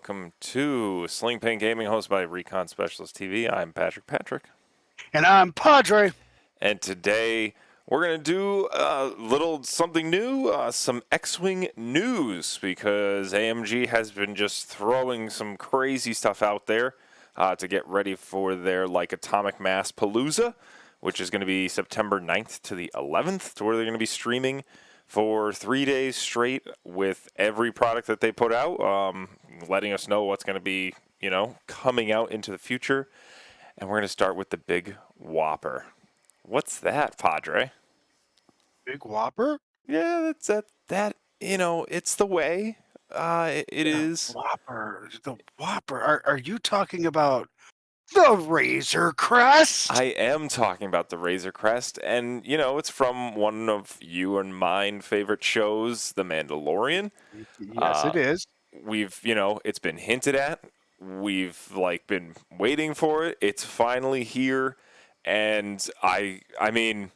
welcome to Sling Pain Gaming, hosted by Recon Specialist TV. I'm Patrick. And I'm Padre. And today we're going to do a little something new, some X-Wing news, because AMG has been just throwing some crazy stuff out there to get ready for their Atomic Mass Palooza, which is going to be September 9th to the 11th, where they're going to be streaming for 3 days straight with every product that they put out, letting us know what's going to be, coming out into the future. And we're going to start with the Big Whopper. What's that, Padre? Big Whopper? Yeah, that it's the way. It is. Whopper. The Whopper. Are you talking about the Razor Crest? I am talking about the Razor Crest, and, it's from one of you and mine favorite shows, The Mandalorian. Yes, it is. We've, it's been hinted at. We've, been waiting for it. It's finally here, and I mean,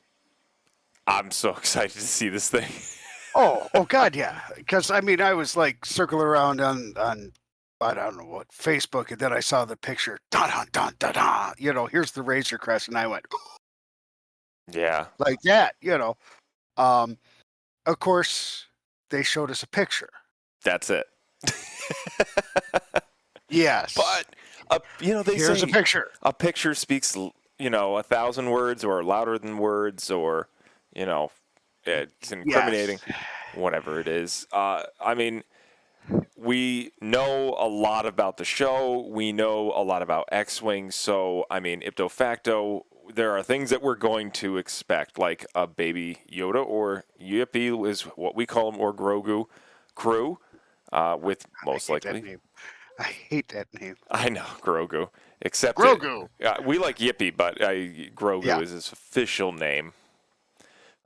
I'm so excited to see this thing. Oh, God, yeah. Because, I was, circling around on I don't know what, Facebook, and then I saw the picture. Dun-dun-dun-dun-dun. Here's the Razor Crest, and I went, yeah. Like that, Of course, they showed us a picture. That's it. Yes. But, they here's say a picture. A picture speaks, 1,000 words or louder than words or, it's incriminating, whatever it is. We know a lot about the show. We know a lot about X-Wing. So, ipso facto, there are things that we're going to expect, like a baby Yoda or Yippee is what we call him, or Grogu crew, with most likely. I hate that name. I know, Grogu. Except Grogu. We like Yippee, but Grogu is his official name.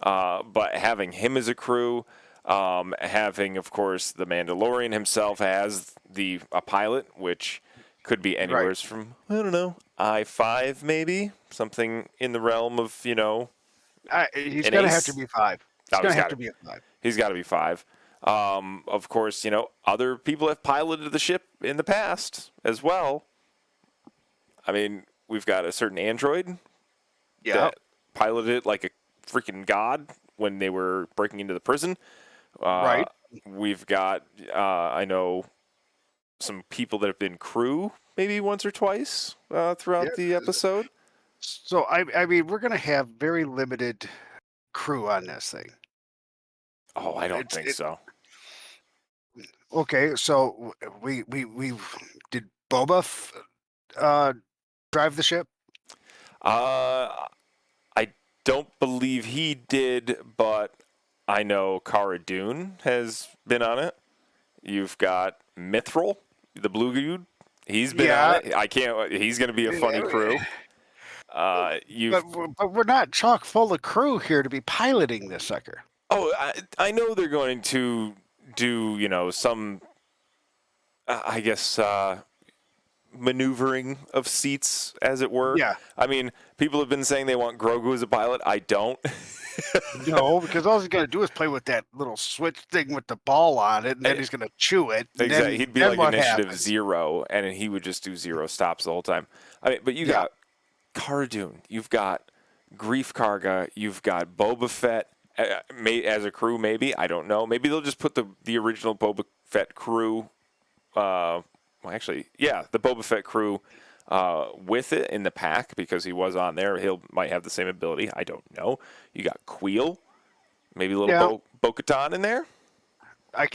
But having him as a crew, having, of course, the Mandalorian himself as a pilot, which could be anywhere from, I don't know, I-5 maybe? Something in the realm of, he's going to have to be 5. He's going to have to be a 5. He's got to be 5. Of course, other people have piloted the ship in the past as well. We've got a certain android that piloted it like a freaking god when they were breaking into the prison. We've got, I know, some people that have been crew maybe once or twice throughout the episode. So, we're going to have very limited crew on this thing. Oh, I don't think so. Okay, so we did Boba drive the ship? I don't believe he did, but I know Cara Dune has been on it. You've got Mithril, the blue dude. He's been on it. He's going to be a funny crew. But we're not chock full of crew here to be piloting this sucker. Oh, I know they're going to do, some, I guess, maneuvering of seats, as it were. Yeah. People have been saying they want Grogu as a pilot. I don't. No, because all he's going to do is play with that little switch thing with the ball on it, and then he's going to chew it. Exactly. He'd be like Initiative 0, and he would just do 0 stops the whole time. But you got Cara Dune. You've got Grief Karga. You've got Boba Fett as a crew, maybe. I don't know. Maybe they'll just put the original Boba Fett crew the Boba Fett crew with it in the pack, because he was on there. Might have the same ability. I don't know. You got Queel, maybe a little Bo-Katan in there. I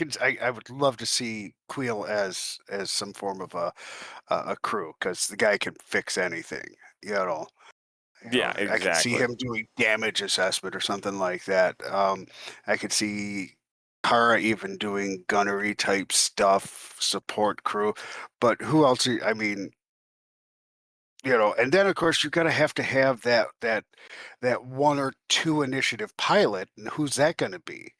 would love to see Queel as some form of a crew, because the guy can fix anything. Yeah, exactly. I can see him doing damage assessment or something like that. I could see Cara even doing gunnery type stuff, support crew, but who else? And then of course you're gonna have to have that 1 or 2 initiative pilot, and who's that gonna be?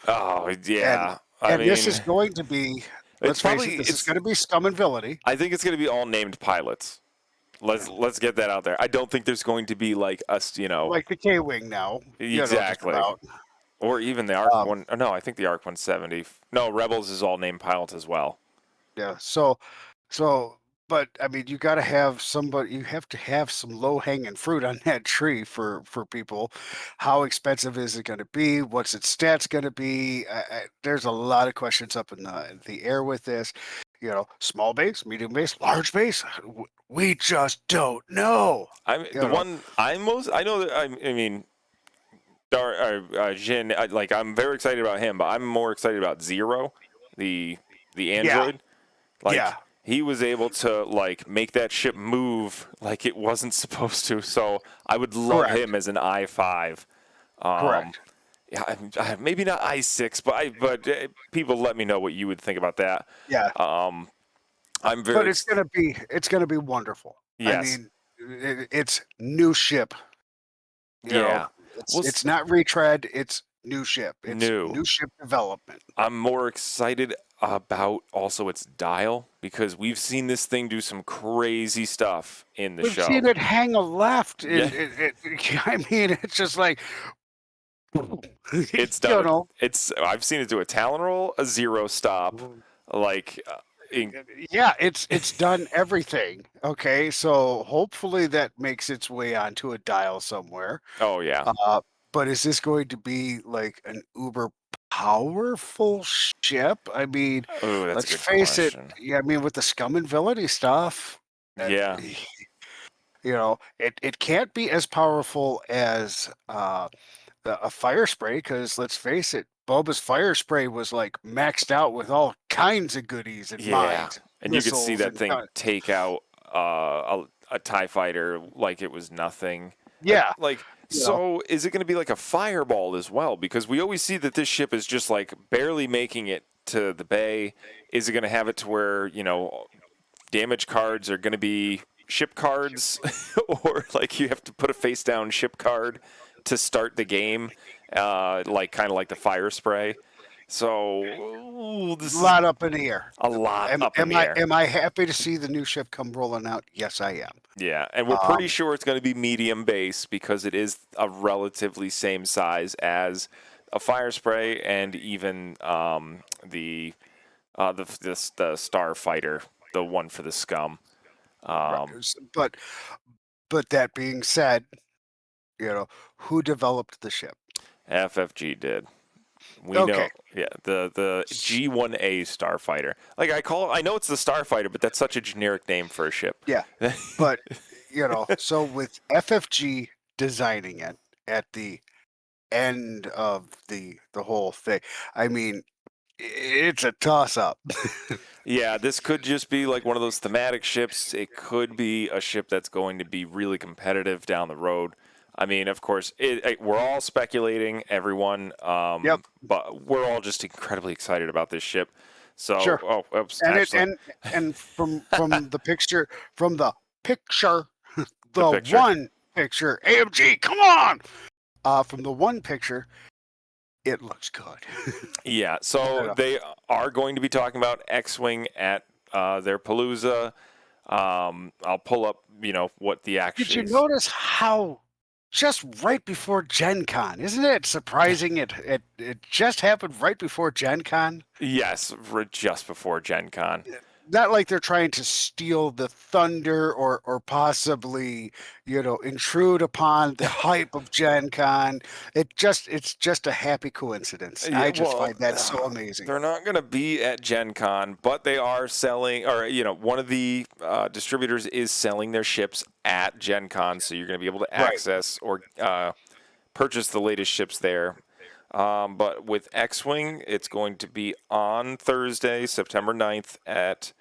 Oh yeah, and this is going to be. Let's face it, this is going to be scum and villainy. I think it's going to be all named pilots. Let's get that out there. I don't think there's going to be like us, like the K-Wing now. Exactly. Or even the ARC one. No, I think the ARC 170. No, Rebels is all named pilots as well. Yeah. So, but I mean, you got to have somebody. You have to have some low hanging fruit on that tree for people. How expensive is it going to be? What's its stats going to be? There's a lot of questions up in the air with this. You know, small base, medium base, large base. We just don't know. I mean, You the know, one I'm most I know that I mean Jin, like I'm very excited about him, but I'm more excited about Zero, the yeah, android. yeah, Like he was able to like make that ship move like it wasn't supposed to. So I would love correct, him as an I5. Um, correct. yeah, maybe not I6, but people let me know what you would think about that. Yeah, Um, I'm but very it's gonna be wonderful. I yes, mean, it's new ship. You know, yeah. Well, it's not retread, it's new ship. It's new. new ship development. I'm more excited about also its dial because we've seen this thing do some crazy stuff in the We've show. seen it hang a left, Yeah, and I mean, it's just like, it's you done it. know, It's I've seen it do a talon roll, a zero stop, like yeah, it's done everything. Okay, so hopefully that makes its way onto a dial somewhere. oh yeah. Uh, but is this going to be like an uber powerful ship? I mean, Oh, that's a let's good face it. question. Yeah, I mean, with the scum and villainy stuff, uh, Yeah, you know, it can't be as powerful as a fire spray because let's face it, Boba's fire spray was like maxed out with all kinds of goodies and yeah. mines, And you could see missiles, that and thing take out a TIE fighter like it was nothing. yeah, Like, you know, so is it going to be like a fireball as well? Because we always see that this ship is just like barely making it to the bay. Is it going to have it to where, damage cards are going to be ship cards, or like you have to put a face down ship card to start the game, like kind of like the fire spray? So a this is lot up in the air. a lot up in the air. Am I happy to see the new ship come rolling out? Yes, I am. Yeah, and we're pretty sure it's going to be medium base because it is a relatively same size as a fire spray and even the starfighter, the one for the scum. Right. Um, But that being said, you know, who developed the ship? FFG did. We know, Okay. yeah, the G1A starfighter. Like I know it's the starfighter, but that's such a generic name for a ship. Yeah. But you know, so with FFG designing it at the end of the whole thing, I mean, it's a toss up. Yeah, this could just be like one of those thematic ships. It could be a ship that's going to be really competitive down the road. I mean, of course, we're all speculating, everyone, Yep. but we're all just incredibly excited about this ship. So, Sure. oh, oops, And it Ashley, and from the picture, the the picture. one picture, AMG, come on. From the one picture, it looks good. Yeah, You so know. they are going to be talking about X-Wing at their Palooza. I'll pull up, what the Did actually you is. notice how just right before Gen Con, isn't it surprising it just happened right before Gen Con? Yes, just before Gen Con. Not like they're trying to steal the thunder or possibly, you know, intrude upon the hype of Gen Con. It's just a happy coincidence. Yeah, I just well, find that so amazing. they're not going to be at Gen Con, but they are selling, or, one of the distributors is selling their ships at Gen Con, so you're going to be able to Right. access or purchase the latest ships there. But with X-Wing, it's going to be on Thursday, September 9th at,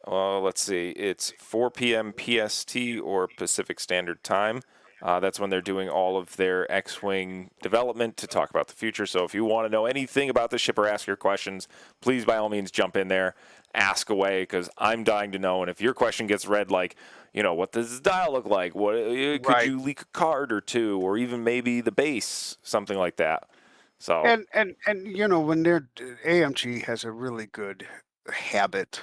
let's see, it's 4 p.m. PST or Pacific Standard Time. That's when they're doing all of their X-Wing development to talk about the future. So if you want to know anything about the ship or ask your questions, please by all means jump in there, ask away, because I'm dying to know. And if your question gets read like, what does this dial look like? What could Right. you leak a card or two, or even maybe the base, something like that. So And you know, when they're AMG has a really good habit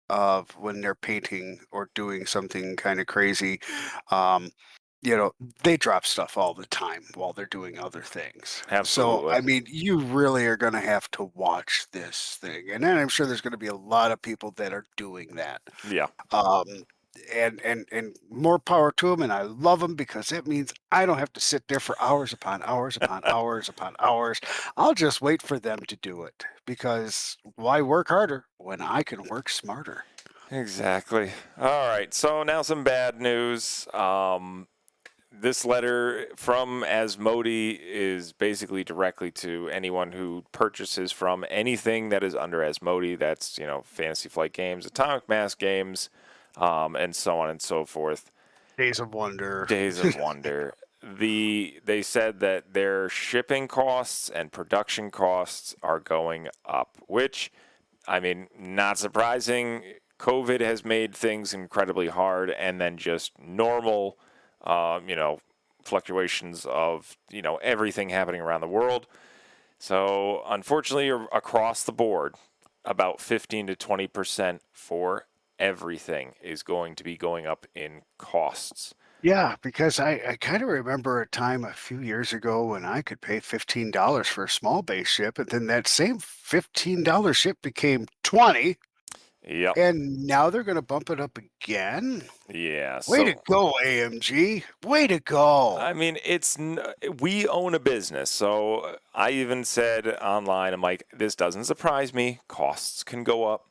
of when they're painting or doing something kind of crazy. you know, they drop stuff all the time while they're doing other things. So, Absolutely. I mean, you really are going to have to watch this thing. And then I'm sure there's going to be a lot of people that are doing that. Yeah. Um, and more power to them. And I love them because it means I don't have to sit there for hours upon hours upon hours upon hours. I'll just wait for them to do it because why work harder when I can work smarter? Exactly. All right. So now some bad news. This letter from Asmodee is basically directly to anyone who purchases from anything that is under Asmodee. That's, Fantasy Flight Games, Atomic Mass Games, and so on and so forth. Days of Wonder. Days of Wonder. They said that their shipping costs and production costs are going up, which, I mean, not surprising. COVID has made things incredibly hard, and then just normal, fluctuations of, everything happening around the world. So, unfortunately, across the board, about 15 to 20% for everything is going to be going up in costs. Yeah, because I kind of remember a time a few years ago when I could pay $15 for a small base ship, and then that same $15 ship became 20, Yep. and now they're going to bump it up again. Yeah. Way So, to go, AMG. Way to go. I mean, we own a business. So I even said online, I'm like, this doesn't surprise me. Costs can go up.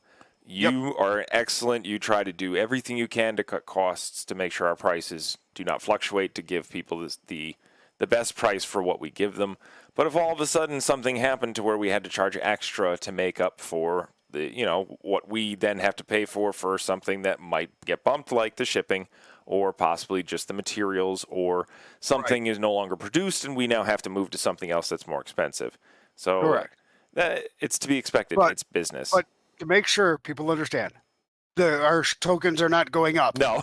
Yep. You are excellent. You try to do everything you can to cut costs to make sure our prices do not fluctuate, to give people the best price for what we give them. But if all of a sudden something happened to where we had to charge extra to make up for what we then have to pay for something that might get bumped, like the shipping, or possibly just the materials, or Right. something is no longer produced and we now have to move to something else that's more expensive. So Correct. it's to be expected. But It's business. but to make sure people understand, our tokens are not going up. No,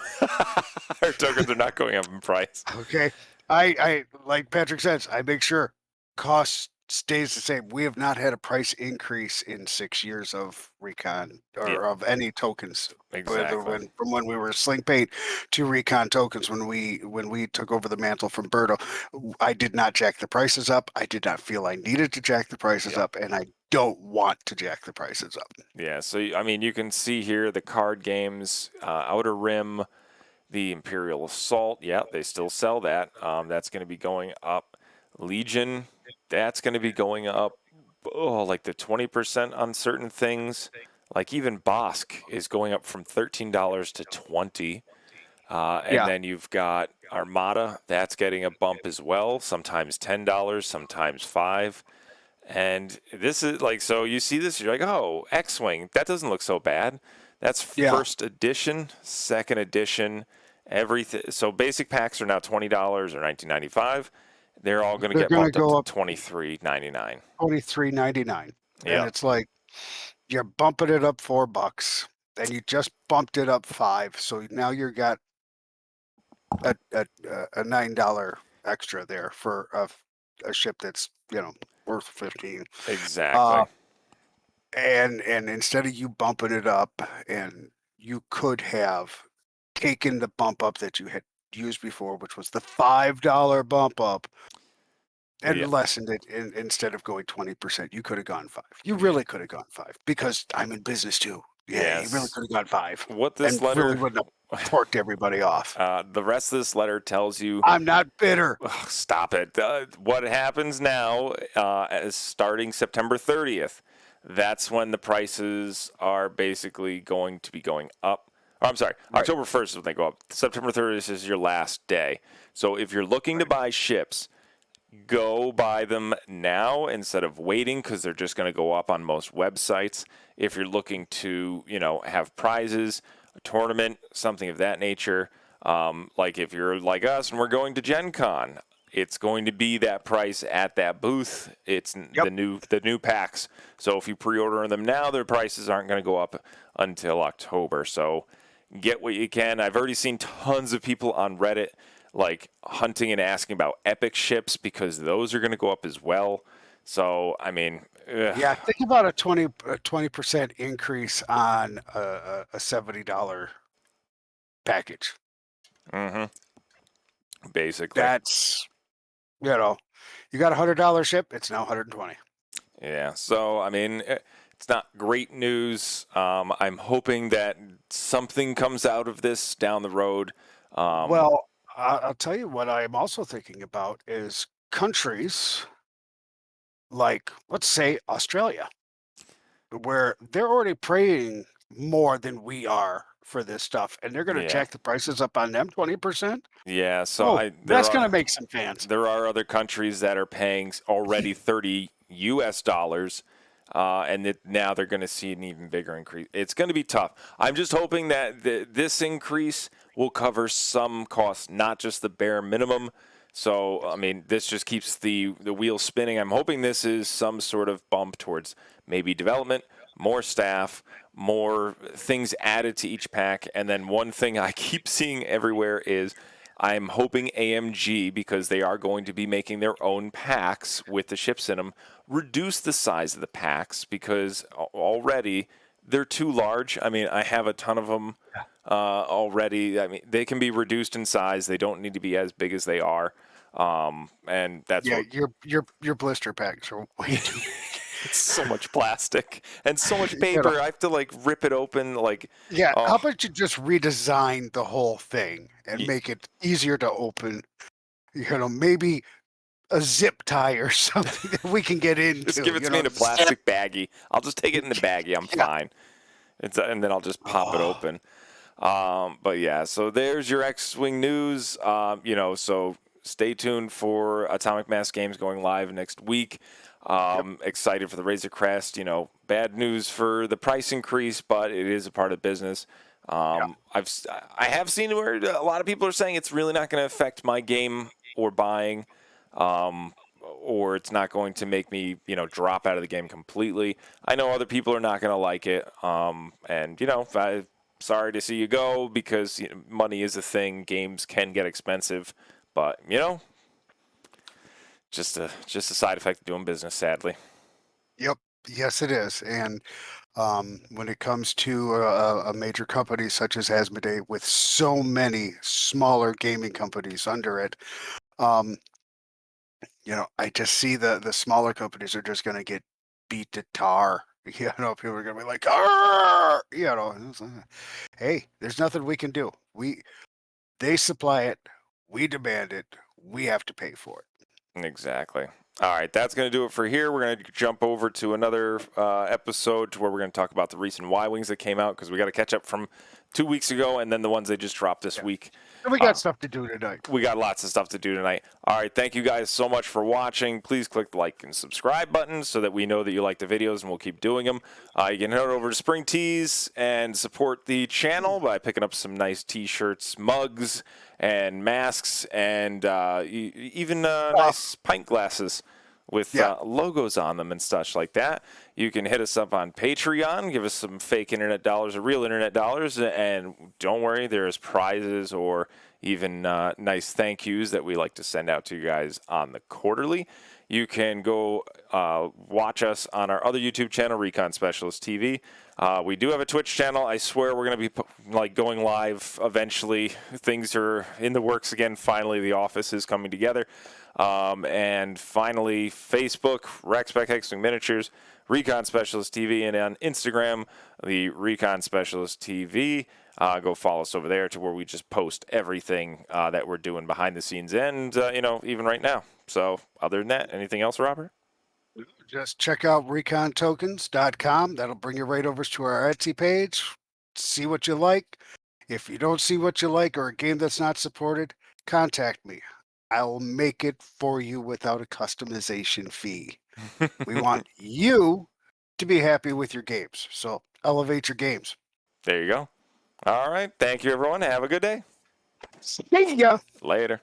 our tokens are not going up in price. Okay. I like Patrick says, I make sure cost stays the same. We have not had a price increase in 6 years of recon Yeah, or of any tokens. exactly. From when we were Sling Paint to recon tokens, when we took over the mantle from Berto, I did not jack the prices up. I did not feel I needed to jack the prices Yeah. up, and I don't want to jack the prices up. Yeah, so I mean, you can see here the card games, Outer Rim, the Imperial Assault. Yeah, they still sell that. That's going to be going up. Legion, that's going to be going up. Oh, like the 20% on certain things. Like even Bosk is going up from $13 to 20. And Yeah, then you've got Armada, that's getting a bump as well. Sometimes $10, sometimes 5. And this is like, so you see this, you're like, oh, X-Wing, that doesn't look so bad. That's yeah. first edition, second edition, everything. So basic packs are now $20 or $19.95. They're all going to They're get gonna bumped up go to up $23.99. 23.99, and Yeah, it's like you're bumping it up $4, and you just bumped it up 5, so now you got a $9 extra there for a ship that's worth 15. exactly. Uh, and instead of you bumping it up, and you could have taken the bump up that you had used before, which was the $5 bump up, and Yeah, lessened it instead of going 20%. You could have gone 5. You really could have gone 5 because I'm in business too. Yeah, you really yes. could have gone 5 What this and really letter, wouldn't have torqued everybody off. the rest of this letter tells you. I'm not bitter. Ugh, stop it. What happens now is starting September 30th. That's when the prices are basically going to be going up. Oh, I'm sorry, Right, October 1st is when they go up. September 30th is your last day. So if you're looking to right. buy ships, go buy them now instead of waiting, because they're just going to go up on most websites. If you're looking to, have prizes, a tournament, something of that nature, like if you're like us and we're going to Gen Con, it's going to be that price at that booth. It's Yep. the new packs. So if you pre-order them now, their prices aren't going to go up until October. So get what you can. I've already seen tons of people on Reddit like hunting and asking about epic ships, because those are going to go up as well. So I mean, Yeah, think about a 20% increase on a $70 package. mm-hmm. basically. That's, you know, you got $100 ship, it's now 120. Yeah, so I mean, it's not great news. I'm hoping that something comes out of this down the road. Well, I'll tell you what I'm also thinking about is countries like, let's say, Australia, where they're already paying more than we are for this stuff, and they're going to Yeah, jack the prices up on them 20%. yeah. So Oh, that's going to make some fans. there are other countries that are paying already $30 US, and now they're going to see an even bigger increase. It's going to be tough. I'm just hoping that this increase will cover some costs, not just the bare minimum. So, I mean, this just keeps the wheel spinning. I'm hoping this is some sort of bump towards maybe development, more staff, more things added to each pack. And then one thing I keep seeing everywhere is I'm hoping AMG, because they are going to be making their own packs with the ships in them, reduce the size of the packs because already they're too large. I mean, I have a ton of them already. I mean, they can be reduced in size. They don't need to be as big as they are. And that's Yeah, what your blister packs are way too. it's so much plastic and so much You paper. know, I have to like rip it open. Like, yeah, how oh, about you just redesign the whole thing and y- make it easier to open? Maybe a zip tie or something that we can get into. just give it to me in a plastic baggie. I'll just take it in the baggie. I'm Yeah. fine. And then I'll just pop it Oh, open. But yeah, so there's your X-Wing news. So stay tuned for Atomic Mass Games going live next week. yep, Excited for the Razor Crest. Bad news for the price increase, but it is a part of business. yeah. I have seen where a lot of people are saying it's really not going to affect my game or buying, or it's not going to make me, drop out of the game completely. I know other people are not going to like it, and sorry to see you go because money is a thing. Games can get expensive, but just a side effect of doing business, sadly. Yep. Yes, it is. And when it comes to a major company such as Asmodee, with so many smaller gaming companies under it, um, I just see the smaller companies are just going to get beat to tar. People are going to be like, "Arr!" It's like, hey, there's nothing we can do. They supply it, we demand it, we have to pay for it. Exactly. All right, that's going to do it for here. We're going to jump over to another episode to where we're going to talk about the recent Y-Wings that came out because we got to catch up from 2 weeks ago and then the ones they just dropped this Yeah. week. And we got stuff to do tonight. We got lots of stuff to do tonight. All right, thank you guys so much for watching. Please click the like and subscribe button so that we know that you like the videos and we'll keep doing them. You can head over to Spring Tees and support the channel by picking up some nice T-shirts, mugs, and masks, and even nice pint glasses with Yeah. logos on them and such like that. You can hit us up on Patreon, give us some fake internet dollars or real internet dollars, and don't worry, there's prizes or even nice thank yous that we like to send out to you guys on the quarterly. You can go watch us on our other YouTube channel, Recon Specialist TV. We do have a Twitch channel. I swear we're going to be going live eventually. Things are in the works again. Finally, the office is coming together. And finally, Facebook, Rexpec XWing Miniatures, Recon Specialist TV, and on Instagram, the Recon Specialist TV. Go follow us over there to where we just post everything that we're doing behind the scenes and, even right now. So other than that, anything else, Robert? Just check out recontokens.com. That'll bring you right over to our Etsy page. See what you like. If you don't see what you like or a game that's not supported, contact me. I'll make it for you without a customization fee. We want you to be happy with your games. So elevate your games. There you go. All right. Thank you, everyone. Have a good day. See ya. Later.